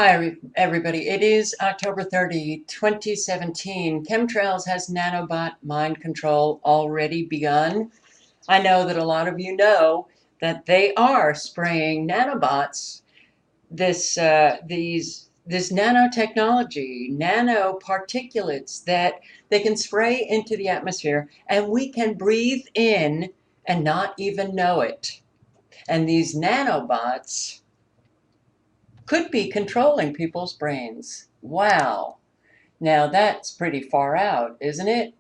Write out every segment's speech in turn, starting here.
Hi, everybody. It is October 30, 2017. Chemtrails has nanobot mind control already begun. I know that a lot of you know that they are spraying nanobots, this nanotechnology, nanoparticulates that they can spray into the atmosphere, and we can breathe in and not even know it. And these nanobots could be controlling people's brains. Wow. Now that's pretty far out, isn't it?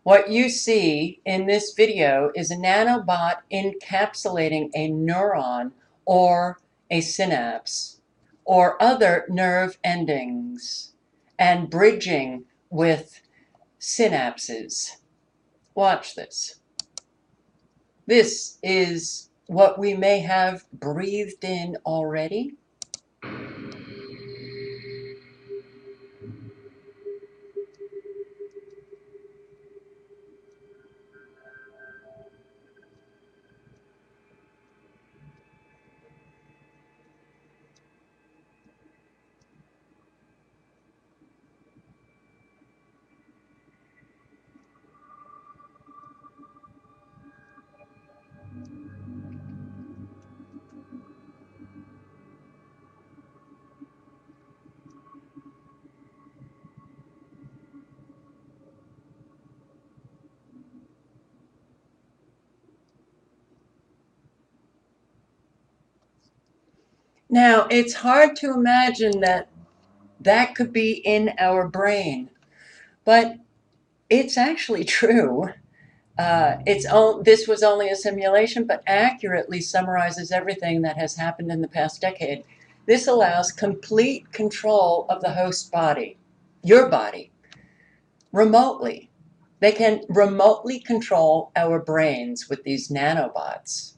What you see in this video is a nanobot encapsulating a neuron or a synapse or other nerve endings and bridging with synapses. Watch this. This is what we may have breathed in already. Now, it's hard to imagine that that could be in our brain, but it's actually true. This was only a simulation, but accurately summarizes everything that has happened in the past decade. This allows complete control of the host body, your body, remotely. They can remotely control our brains with these nanobots.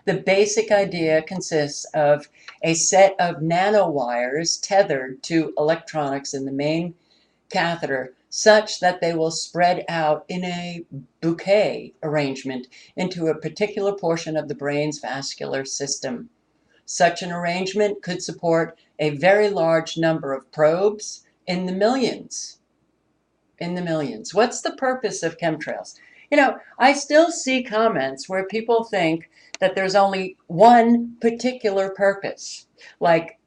The basic idea consists of a set of nanowires tethered to electronics in the main catheter such that they will spread out in a bouquet arrangement into a particular portion of the brain's vascular system. Such an arrangement could support a very large number of probes in the millions. In the millions. What's the purpose of chemtrails? I still see comments where people think that there's only one particular purpose, like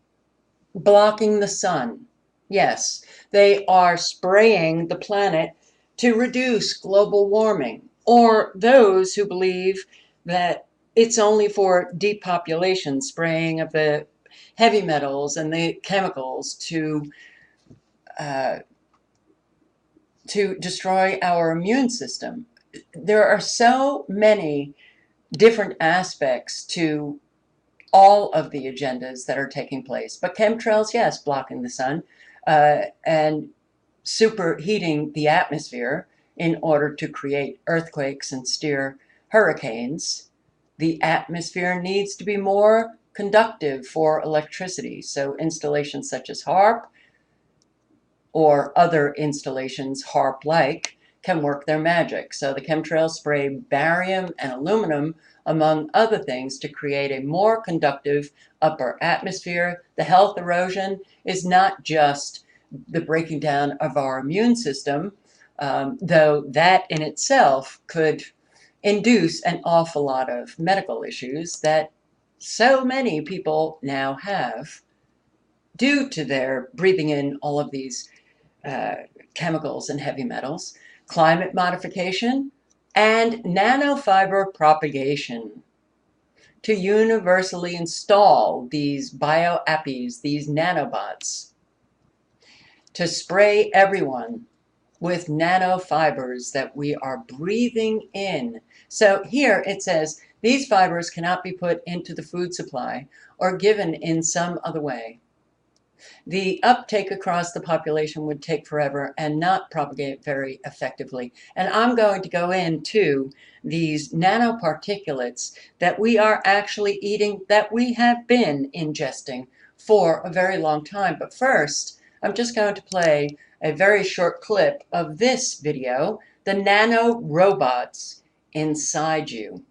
blocking the sun. Yes, they are spraying the planet to reduce global warming, or those who believe that it's only for depopulation, spraying of the heavy metals and the chemicals uh, to destroy our immune system. There are so many different aspects to all of the agendas that are taking place. But chemtrails, yes, blocking the sun and superheating the atmosphere in order to create earthquakes and steer hurricanes. The atmosphere needs to be more conductive for electricity. So installations such as HARP or other installations HARP-like can work their magic. So the chemtrails spray barium and aluminum, among other things, to create a more conductive upper atmosphere. The health erosion is not just the breaking down of our immune system, though that in itself could induce an awful lot of medical issues that so many people now have due to their breathing in all of these uh, chemicals and heavy metals, climate modification, and nanofiber propagation to universally install these bioappies, these nanobots, to spray everyone with nanofibers that we are breathing in. So here it says, these fibers cannot be put into the food supply or given in some other way. The uptake across the population would take forever and not propagate very effectively. And I'm going to go into these nanoparticulates that we are actually eating, that we have been ingesting for a very long time. But first, I'm just going to play a very short clip of this video, the nano robots inside you.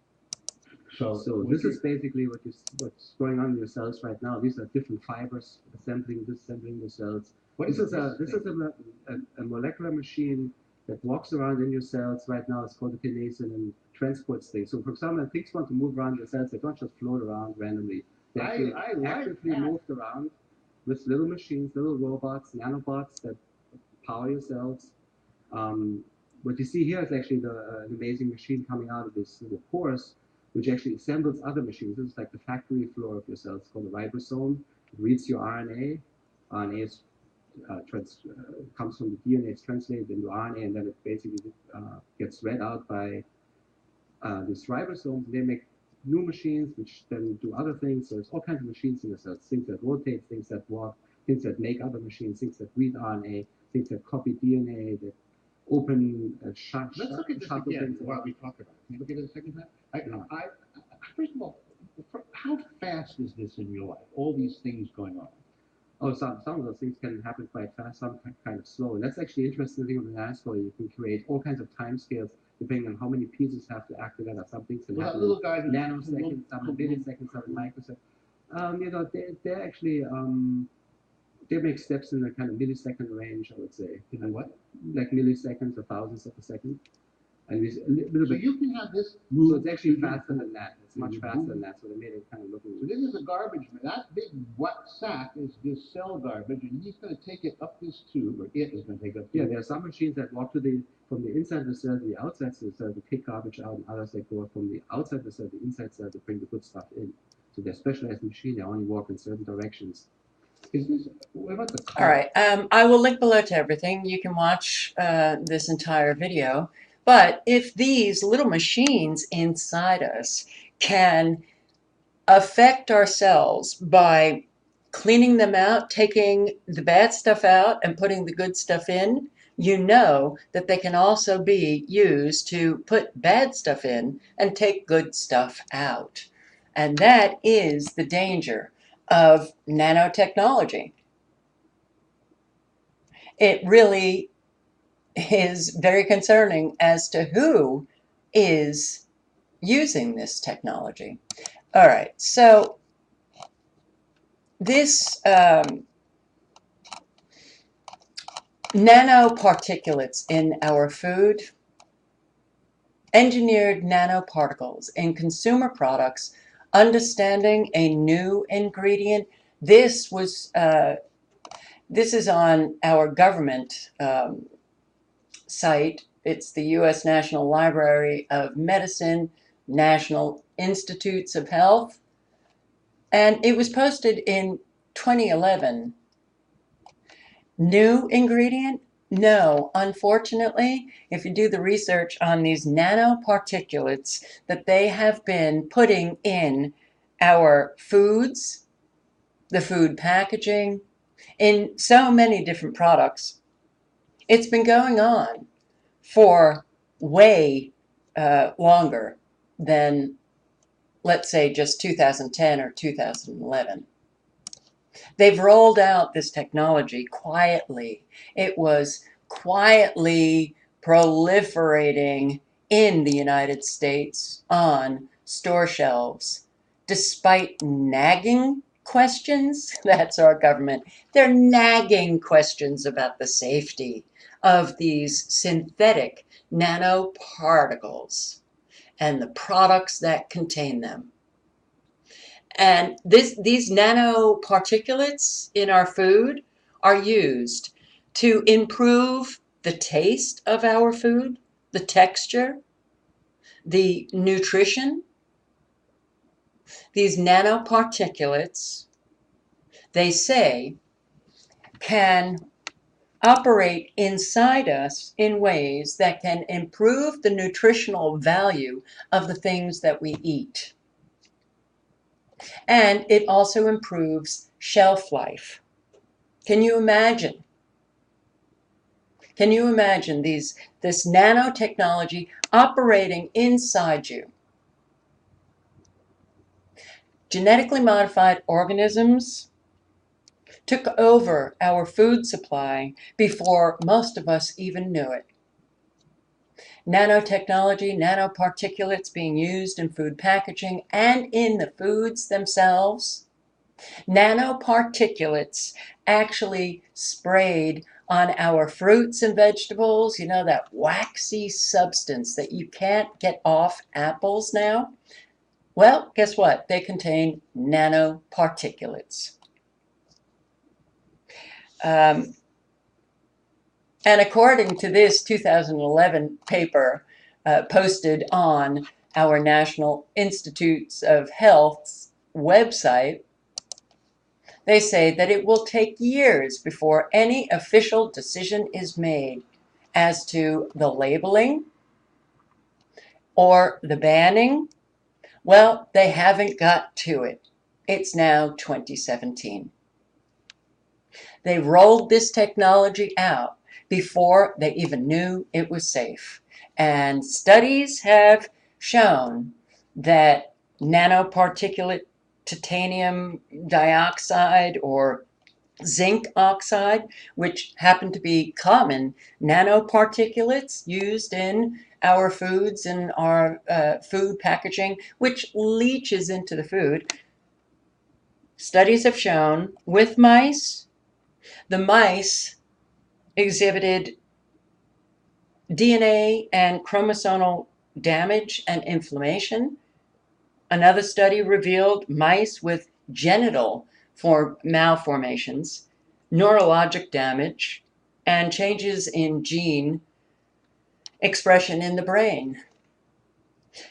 So this is basically what's going on in your cells right now. These are different fibers disassembling the cells. This is a molecular machine that walks around in your cells right now. It's called the kinesin and transports things. So for example, when things want to move around your cells, they don't just float around randomly. They actually actively moved around with little machines, little robots, nanobots that power your cells. What you see here is actually an amazing machine coming out of this little pores, which actually assembles other machines. This is like the factory floor of your cells. It's called a ribosome. It reads your RNA. RNA is, comes from the DNA. It's translated into RNA, and then it basically gets read out by these ribosomes. They make new machines, which then do other things. So there's all kinds of machines in the cells. Things that rotate, things that walk, things that make other machines, things that read RNA, things that copy DNA, that open shut. Let's look at this again while we talk about it. Can you look at it a second time? First of all, how fast is this in your life? All these things going on. Oh, some of those things can happen quite fast, some kind of slow. And that's actually interesting thing with nanoscale. You can create all kinds of time scales depending on how many pieces have to act together. Some things can happen in nanoseconds, some in milliseconds, some in microseconds. They're actually they make steps in the kind of millisecond range, I would say. And what? Like milliseconds or thousands of a second. And a little bit. You can have this move. So it's actually faster than that. It's much faster than that. So they made it kind of look. So this is a garbage man. That big wet sack is this cell garbage, and he's going to take it up this tube, or it is going to take it up. Yeah, there are some machines that walk from the inside of the cell to the outside of the cell to kick garbage out, and others that go from the outside of the cell to the inside cell to bring the good stuff in. So they're specialized machines. They only walk in certain directions. Is this, what about the All right. I will link below to everything. You can watch this entire video. But if these little machines inside us can affect our cells by cleaning them out, taking the bad stuff out and putting the good stuff in, you know that they can also be used to put bad stuff in and take good stuff out. And that is the danger of nanotechnology. It really is very concerning as to who is using this technology. All right, so this nanoparticulates in our food, engineered nanoparticles in consumer products, understanding a new ingredient. This is on our government site. It's the U.S. National Library of Medicine, National Institutes of Health, and it was posted in 2011. New ingredient? No, unfortunately, if you do the research on these nanoparticulates that they have been putting in our foods, the food packaging, in so many different products, it's been going on for way longer than, let's say, just 2010 or 2011. They've rolled out this technology quietly. It was quietly proliferating in the United States on store shelves, despite nagging questions. That's our government. They're nagging questions about the safety of these synthetic nanoparticles and the products that contain them. And these nanoparticulates in our food are used to improve the taste of our food, the texture, the nutrition. These nanoparticulates, they say, can operate inside us in ways that can improve the nutritional value of the things that we eat. And it also improves shelf life. Can you imagine? Can you imagine this nanotechnology operating inside you? Genetically modified organisms took over our food supply before most of us even knew it. Nanotechnology, nanoparticulates being used in food packaging and in the foods themselves. Nanoparticulates actually sprayed on our fruits and vegetables, you know, that waxy substance that you can't get off apples now. Well, guess what? They contain nanoparticulates. And according to this 2011 paper posted on our National Institutes of Health's website, they say that it will take years before any official decision is made as to the labeling or the banning. Well, they haven't got to it. It's now 2017. They rolled this technology out before they even knew it was safe. And studies have shown that nanoparticulate titanium dioxide or zinc oxide, which happen to be common nanoparticulates used in our foods and our food packaging, which leaches into the food. Studies have shown with mice, the mice exhibited DNA and chromosomal damage and inflammation. Another study revealed mice with genital malformations, neurologic damage, and changes in gene expression in the brain,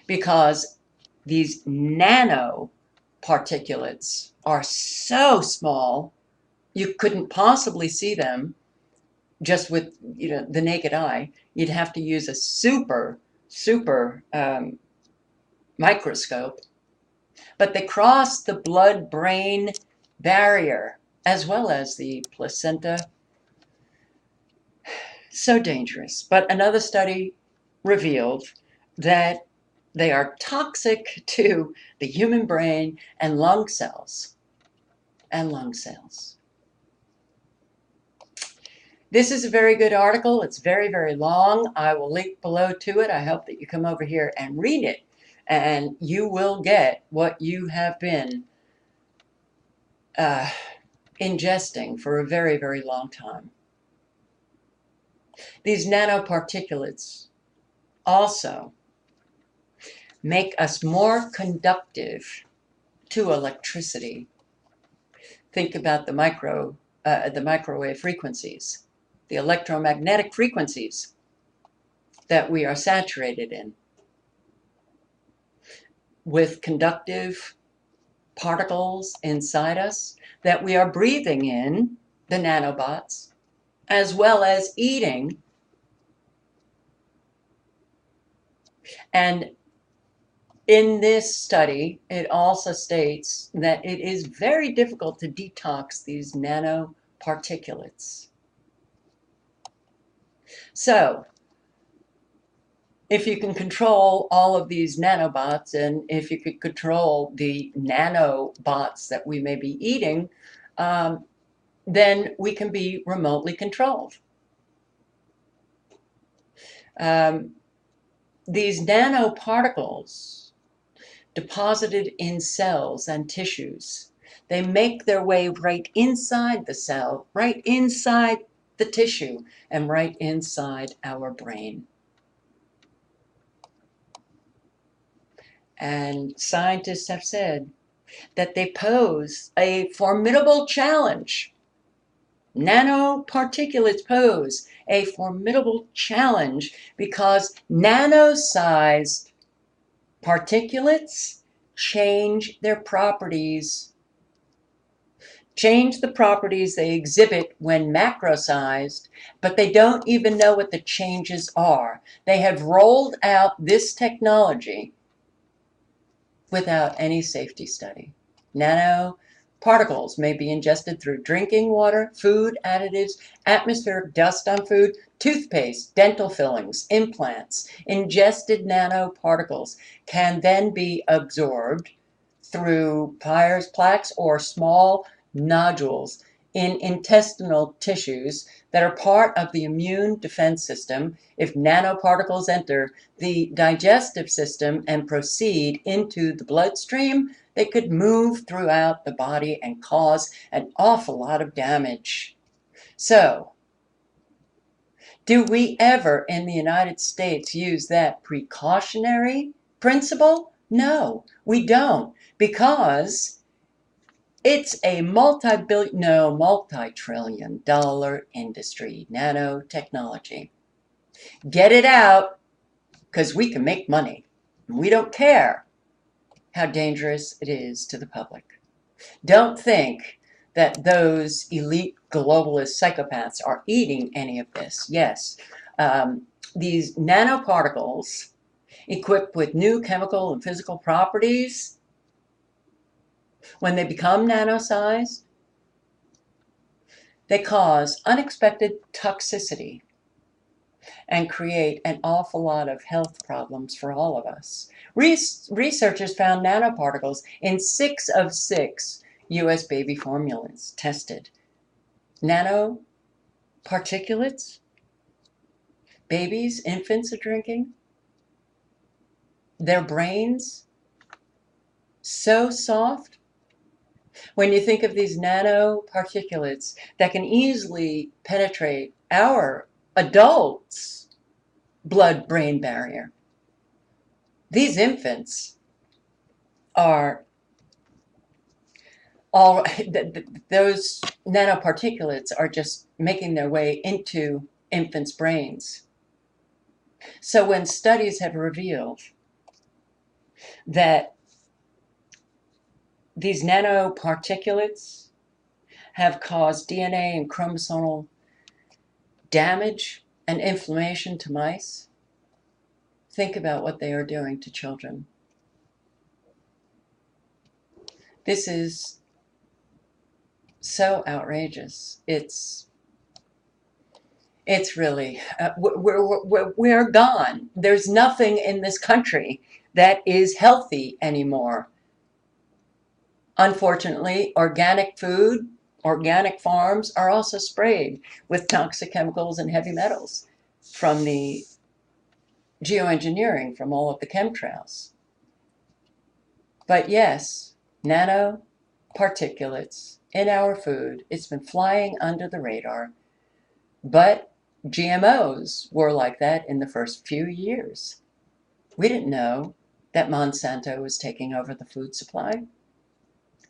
because these nanoparticulates are so small you couldn't possibly see them just with the naked eye. You'd have to use a super microscope. But they cross the blood-brain barrier as well as the placenta. So dangerous. But another study revealed that they are toxic to the human brain and lung cells. This is a very good article. It's very, very long. I will link below to it. I hope that you come over here and read it, and you will get what you have been ingesting for a very, very long time. These nanoparticulates also make us more conductive to electricity. Think about the microwave frequencies, the electromagnetic frequencies that we are saturated in, with conductive particles inside us that we are breathing in, the nanobots, as well as eating. And in this study, it also states that it is very difficult to detox these nanoparticulates. So, if you can control all of these nanobots, and if you could control the nanobots that we may be eating, then we can be remotely controlled. These nanoparticles deposited in cells and tissues, they make their way right inside the cell, right inside the tissue, and right inside our brain. And scientists have said that they pose a formidable challenge. Nanoparticulates pose a formidable challenge because nano-sized particulates change their properties, change the properties they exhibit when macro-sized, but they don't even know what the changes are. They have rolled out this technology without any safety study. Nanoparticles may be ingested through drinking water, food additives, atmospheric dust on food, toothpaste, dental fillings, implants. Ingested nanoparticles can then be absorbed through Peyer's plaques or small nodules in intestinal tissues that are part of the immune defense system. If nanoparticles enter the digestive system and proceed into the bloodstream, they could move throughout the body and cause an awful lot of damage. So, do we ever in the United States use that precautionary principle? No, we don't, because it's a multi-trillion dollar industry, nanotechnology. Get it out, because we can make money. We don't care how dangerous it is to the public. Don't think that those elite globalist psychopaths are eating any of this. Yes, these nanoparticles equipped with new chemical and physical properties, when they become nano-sized, they cause unexpected toxicity and create an awful lot of health problems for all of us. Researchers found nanoparticles in 6 of 6 US baby formulas tested. Nanoparticulates, babies, infants are drinking, their brains so soft. When you think of these nanoparticulates that can easily penetrate our adults' blood-brain barrier, these infants are all, those nanoparticulates are just making their way into infants' brains. So when studies have revealed that these nanoparticulates have caused DNA and chromosomal damage and inflammation to mice, think about what they are doing to children. This is so outrageous. It's really, we're gone. There's nothing in this country that is healthy anymore. Unfortunately, organic food, organic farms are also sprayed with toxic chemicals and heavy metals from the geoengineering, from all of the chemtrails. But yes, nanoparticulates in our food, it's been flying under the radar. But GMOs were like that in the first few years. We didn't know that Monsanto was taking over the food supply.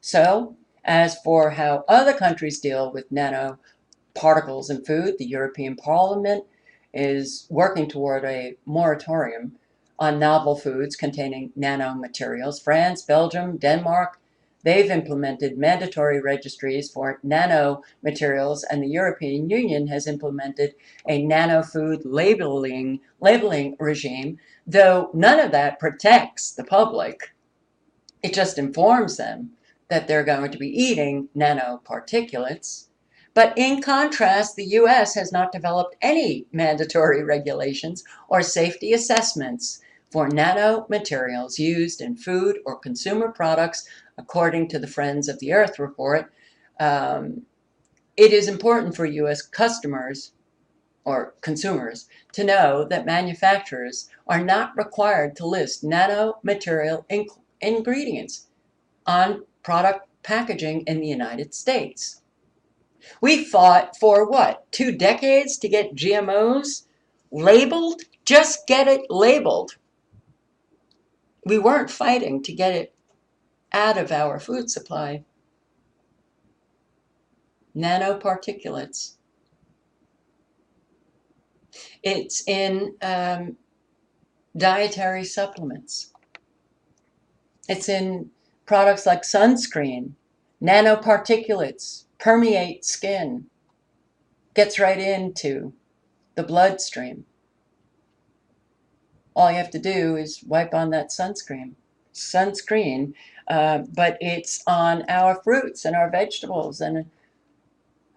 So, as for how other countries deal with nanoparticles in food, the European Parliament is working toward a moratorium on novel foods containing nanomaterials. France, Belgium, Denmark, they've implemented mandatory registries for nanomaterials, and the European Union has implemented a nano-food labeling regime, though none of that protects the public. It just informs them that they're going to be eating nanoparticulates. But in contrast, the US has not developed any mandatory regulations or safety assessments for nanomaterials used in food or consumer products, according to the Friends of the Earth report. It is important for US customers or consumers to know that manufacturers are not required to list nanomaterial ingredients on product packaging in the United States. We fought for what, 2 decades to get GMOs labeled? Just get it labeled. We weren't fighting to get it out of our food supply. Nanoparticulates. It's in dietary supplements. It's in products like sunscreen. Nanoparticulates permeate skin, gets right into the bloodstream. All you have to do is wipe on that sunscreen, but it's on our fruits and our vegetables, and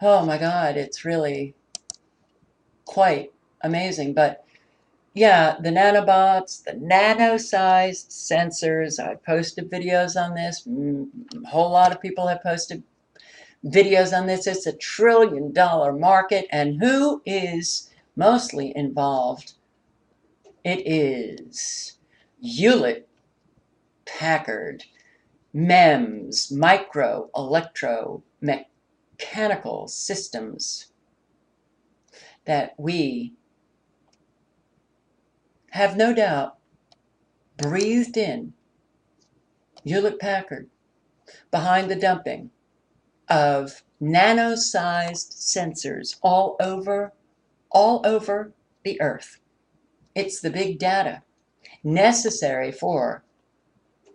oh my God, it's really quite amazing. But yeah, the nanobots, the nano-sized sensors, I've posted videos on this, a whole lot of people have posted videos on this. It's a $1 trillion market. And who is mostly involved? It is Hewlett Packard, MEMS, micro, electro, mechanical systems that we have no doubt breathed in. Hewlett Packard behind the dumping of nano-sized sensors all over the earth. It's the big data necessary for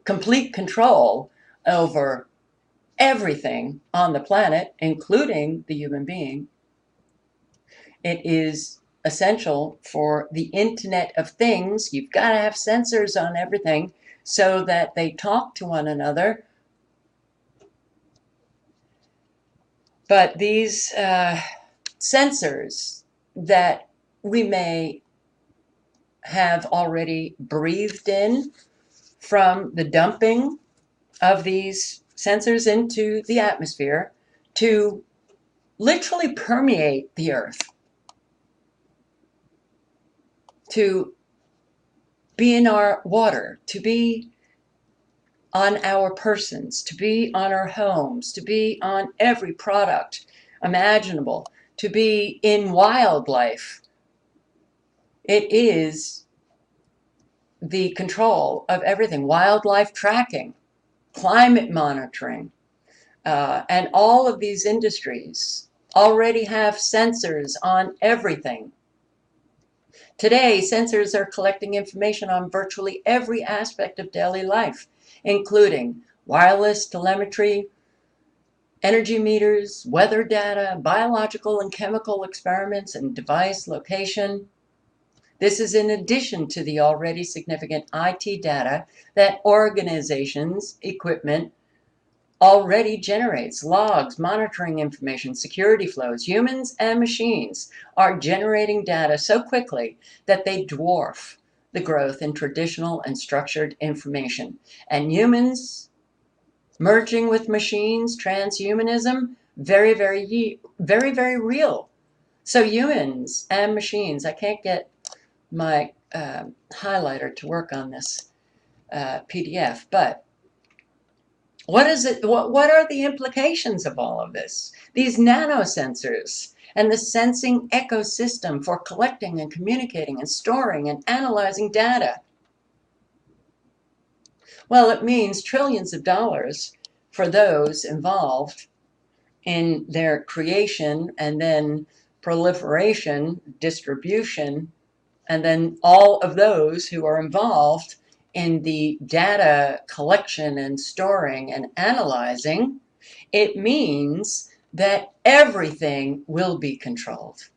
complete control over everything on the planet, including the human being. It is essential for the Internet of Things. You've got to have sensors on everything so that they talk to one another. But these sensors that we may have already breathed in from the dumping of these sensors into the atmosphere to literally permeate the earth, to be in our water, to be on our persons, to be on our homes, to be on every product imaginable, to be in wildlife. It is the control of everything, wildlife tracking, climate monitoring, and all of these industries already have sensors on everything. Today, sensors are collecting information on virtually every aspect of daily life, including wireless telemetry, energy meters, weather data, biological and chemical experiments, and device location. This is in addition to the already significant IT data that organizations' equipment already generates. Logs, monitoring information, security flows. Humans and machines are generating data so quickly that they dwarf the growth in traditional and structured information. And humans merging with machines, transhumanism, very, very real. So humans and machines, I can't get my highlighter to work on this PDF, but what is it? What are the implications of all of this? These nanosensors and the sensing ecosystem for collecting and communicating and storing and analyzing data. Well, it means trillions of dollars for those involved in their creation and then proliferation, distribution, and then all of those who are involved in the data collection and storing and analyzing. It means that everything will be controlled.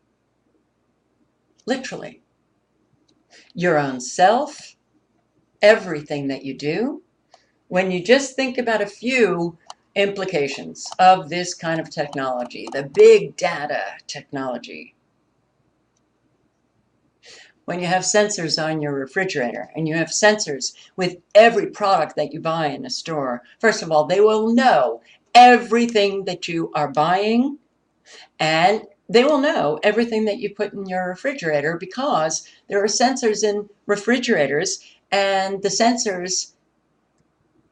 Literally. Your own self, everything that you do. When you just think about a few implications of this kind of technology, the big data technology. When you have sensors on your refrigerator and you have sensors with every product that you buy in a store, first of all, they will know everything that you are buying, and they will know everything that you put in your refrigerator because there are sensors in refrigerators, and the sensors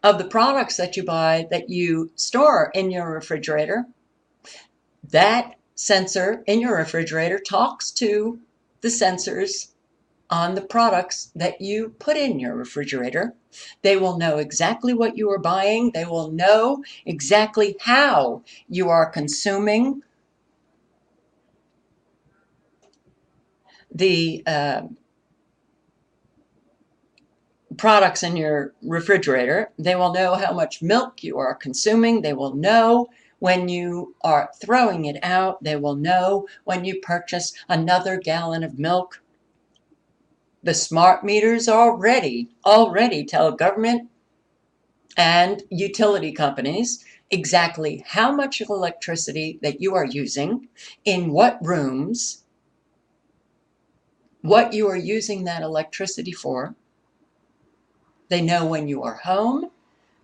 of the products that you buy that you store in your refrigerator, that sensor in your refrigerator talks to the sensors on the products that you put in your refrigerator. They will know exactly what you are buying. They will know exactly how you are consuming the products in your refrigerator. They will know how much milk you are consuming. They will know when you are throwing it out. They will know when you purchase another gallon of milk. The smart meters already tell government and utility companies exactly how much electricity that you are using, in what rooms, what you are using that electricity for. They know when you are home.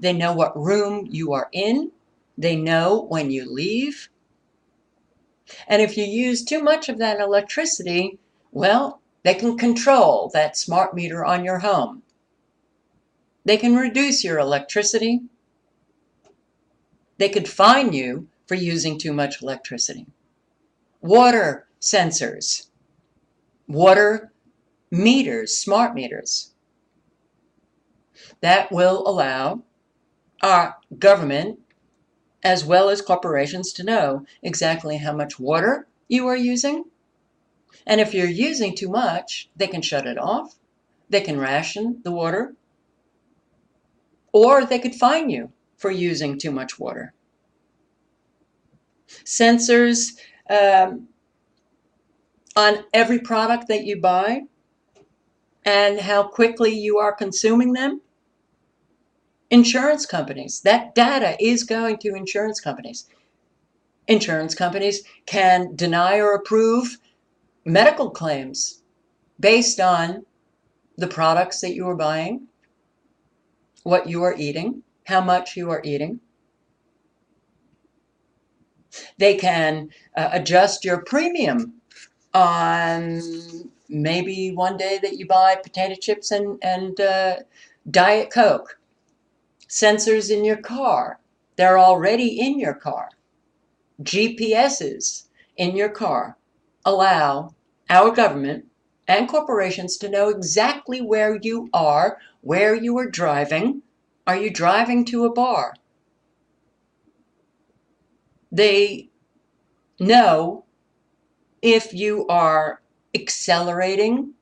They know what room you are in. They know when you leave. And if you use too much of that electricity, well, they can control that smart meter on your home. They can reduce your electricity. They could fine you for using too much electricity. Water sensors, water meters, smart meters, that will allow our government as well as corporations to know exactly how much water you are using. And if you're using too much, they can shut it off. They can ration the water, or they could fine you for using too much water. Sensors on every product that you buy and how quickly you are consuming them. Insurance companies, that data is going to insurance companies. Insurance companies can deny or approve medical claims based on the products that you are buying, what you are eating, how much you are eating. They can adjust your premium on maybe one day that you buy potato chips and Diet Coke. Sensors in your car, they're already in your car. GPSs in your car allow our government and corporations to know exactly where you are, where you are driving. Are you driving to a bar? They know if you are accelerating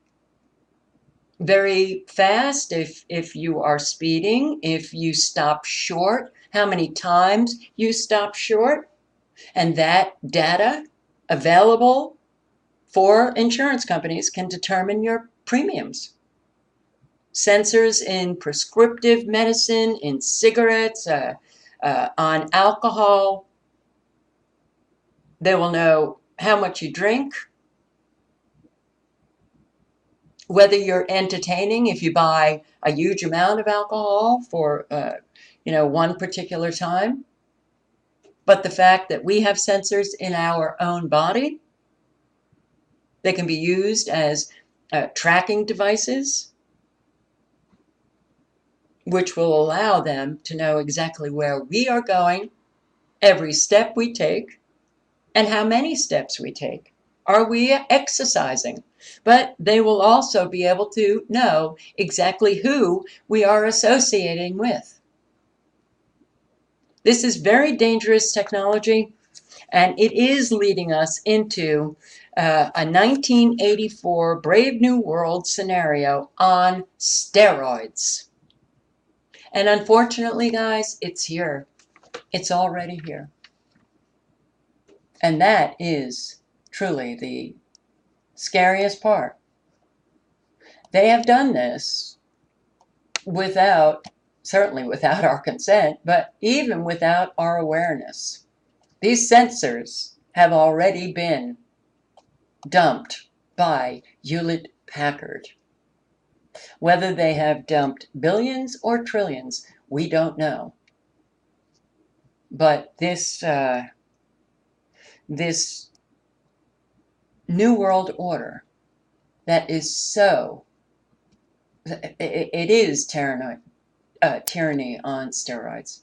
very fast, if you are speeding, if you stop short, how many times you stop short, and that data available for insurance companies can determine your premiums. Sensors in prescriptive medicine, in cigarettes, on alcohol. They will know how much you drink, whether you're entertaining, if you buy a huge amount of alcohol for one particular time. But the fact that we have sensors in our own body, they can be used as tracking devices, which will allow them to know exactly where we are going, every step we take, and how many steps we take. Are we exercising? But they will also be able to know exactly who we are associating with. This is very dangerous technology, and it is leading us into a 1984 Brave New World scenario on steroids. And unfortunately, guys, it's here. It's already here. And that is truly the scariest part. They have done this certainly without our consent, but even without our awareness. These sensors have already been dumped by Hewlett-Packard. Whether they have dumped billions or trillions, we don't know. But this New World Order that is it is tyranny on steroids.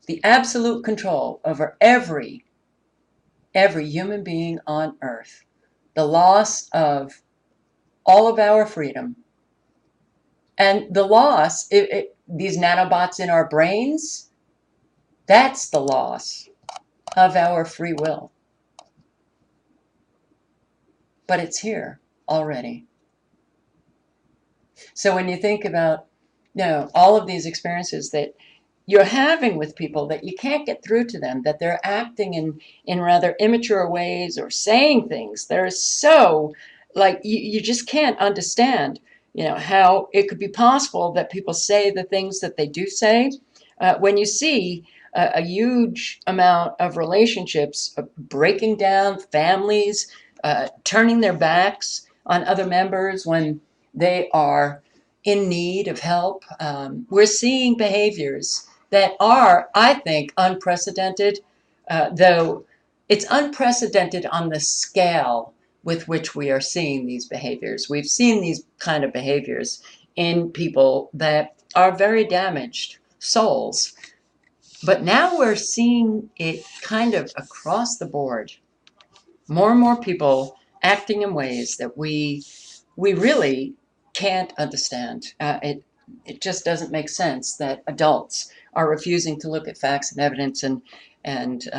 The absolute control over every human being on earth. The loss of all of our freedom. And the loss, these nanobots in our brains, that's the loss of our free will. But it's here already. So when you think about, all of these experiences that you're having with people that you can't get through to them, that they're acting in rather immature ways or saying things that are so, like, you just can't understand, how it could be possible that people say the things that they do say. When you see a huge amount of relationships breaking down, families turning their backs on other members when they are in need of help. We're seeing behaviors that are, I think, unprecedented, though it's unprecedented on the scale with which we are seeing these behaviors. We've seen these kind of behaviors in people that are very damaged souls, but now we're seeing it kind of across the board. More and more people acting in ways that we really can't understand. It just doesn't make sense that adults are refusing to look at facts and evidence and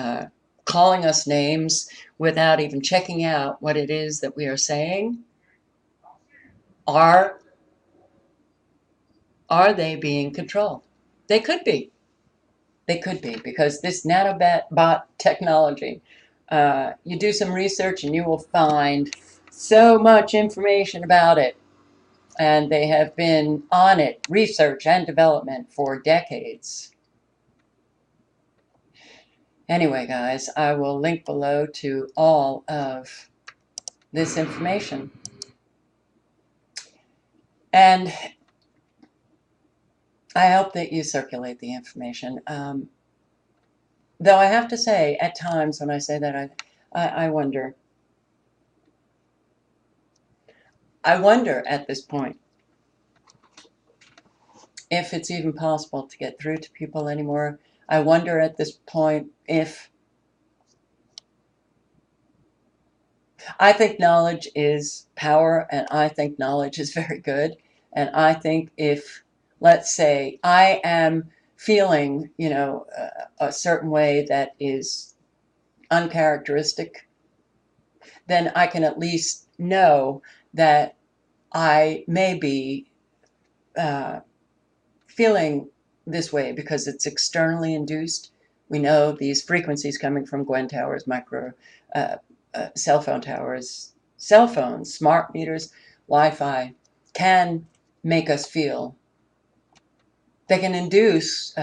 calling us names without even checking out what it is that we are saying. Are are they being controlled? They could be. They could be, because this nanobot technology, you do some research and you will find so much information about it. And they have been on it, research and development, for decades. Anyway, guys, I will link below to all of this information. And I hope that you circulate the information. Though I have to say, at times when I say that, I wonder. I wonder at this point if it's even possible to get through to people anymore. I wonder at this point if I think knowledge is power, and I think knowledge is very good. And I think if, let's say, I am feeling, a certain way that is uncharacteristic, then I can at least know that I may be feeling this way because it's externally induced. We know these frequencies coming from Gwen towers, micro cell phone towers, cell phones, smart meters, Wi-Fi can make us feel. They can induce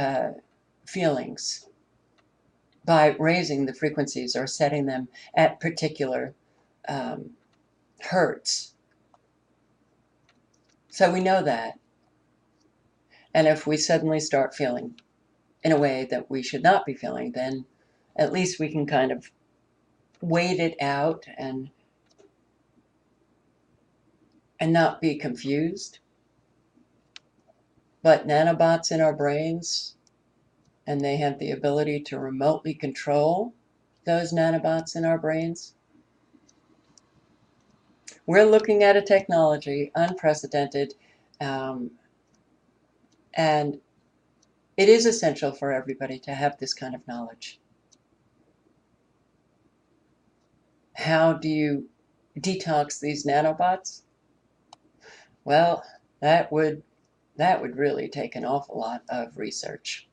feelings by raising the frequencies or setting them at particular hertz. So we know that. And if we suddenly start feeling in a way that we should not be feeling, then at least we can kind of wait it out and not be confused. But nanobots in our brains, and they have the ability to remotely control those nanobots in our brains. We're looking at a technology unprecedented, and it is essential for everybody to have this kind of knowledge. How do you detox these nanobots? Well, that would really take an awful lot of research.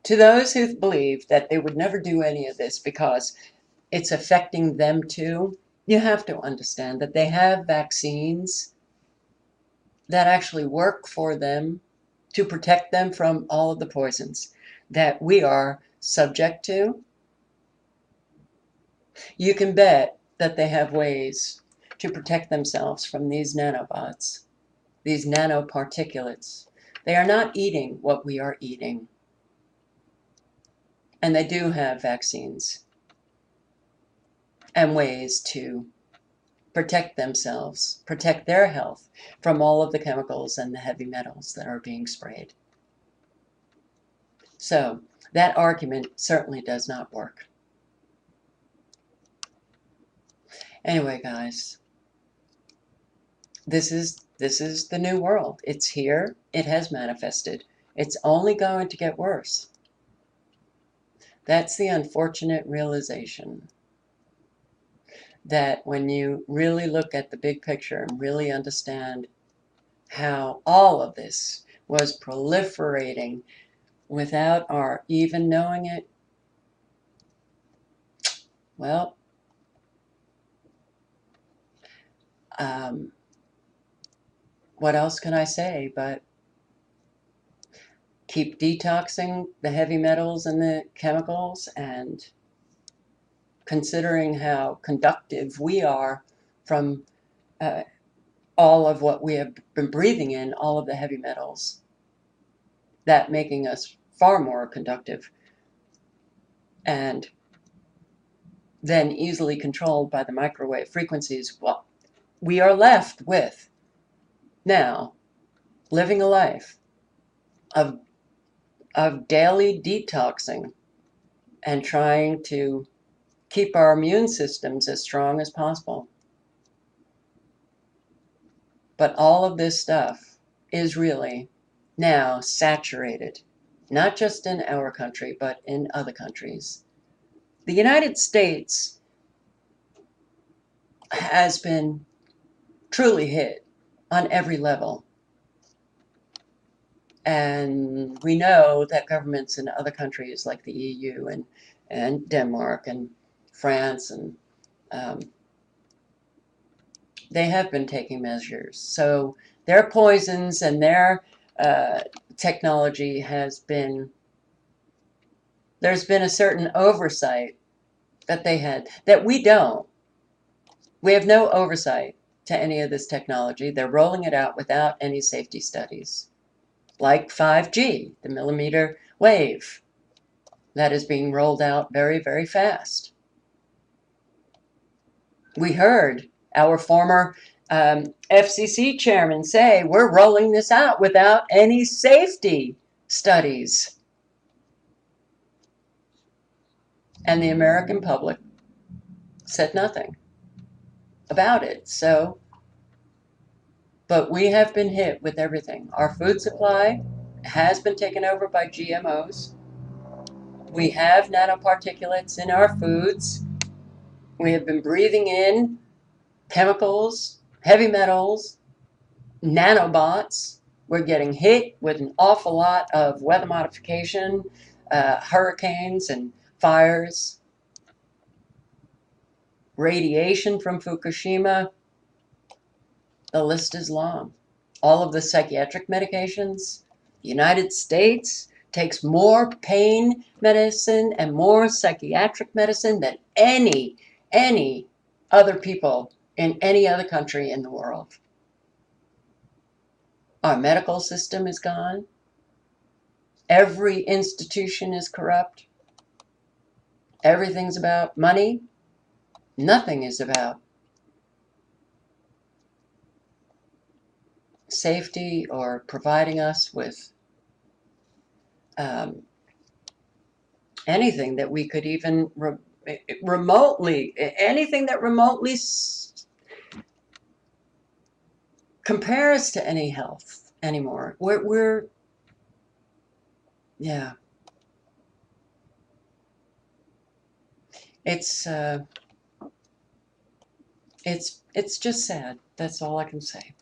To those who believe that they would never do any of this because it's affecting them too, you have to understand that they have vaccines that actually work for them to protect them from all of the poisons that we are subject to. You can bet that they have ways to protect themselves from these nanobots, these nanoparticulates. They are not eating what we are eating. And they do have vaccines and ways to protect themselves, protect their health from all of the chemicals and the heavy metals that are being sprayed. So that argument certainly does not work. Anyway, guys, this is the new world. It's here. It has manifested. It's only going to get worse. That's the unfortunate realization, that when you really look at the big picture and really understand how all of this was proliferating without our even knowing it, well, what else can I say but keep detoxing the heavy metals and the chemicals, and considering how conductive we are from all of what we have been breathing in, all of the heavy metals. that making us far more conductive and then easily controlled by the microwave frequencies, well, we are left with now living a life of, of daily detoxing and trying to keep our immune systems as strong as possible. But all of this stuff is really now saturated, not just in our country, but in other countries. The United States has been truly hit on every level. And we know that governments in other countries like the EU and Denmark and France and they have been taking measures. So their poisons and their technology has been, there's been a certain oversight that they had that we don't. We have no oversight to any of this technology. They're rolling it out without any safety studies, like 5G, the millimeter wave that is being rolled out very, very fast. We heard our former FCC chairman say, we're rolling this out without any safety studies. And the American public said nothing about it. So, but we have been hit with everything. Our food supply has been taken over by GMOs. We have nanoparticulates in our foods. We have been breathing in chemicals, heavy metals, nanobots. We're getting hit with an awful lot of weather modification, hurricanes and fires, radiation from Fukushima. The list is long. All of the psychiatric medications. The United States takes more pain medicine and more psychiatric medicine than any other people in any other country in the world. Our medical system is gone. Every institution is corrupt. Everything's about money. Nothing is about safety or providing us with anything that we could even remotely, anything that remotely compares to any health anymore. We're yeah. It's just sad. That's all I can say.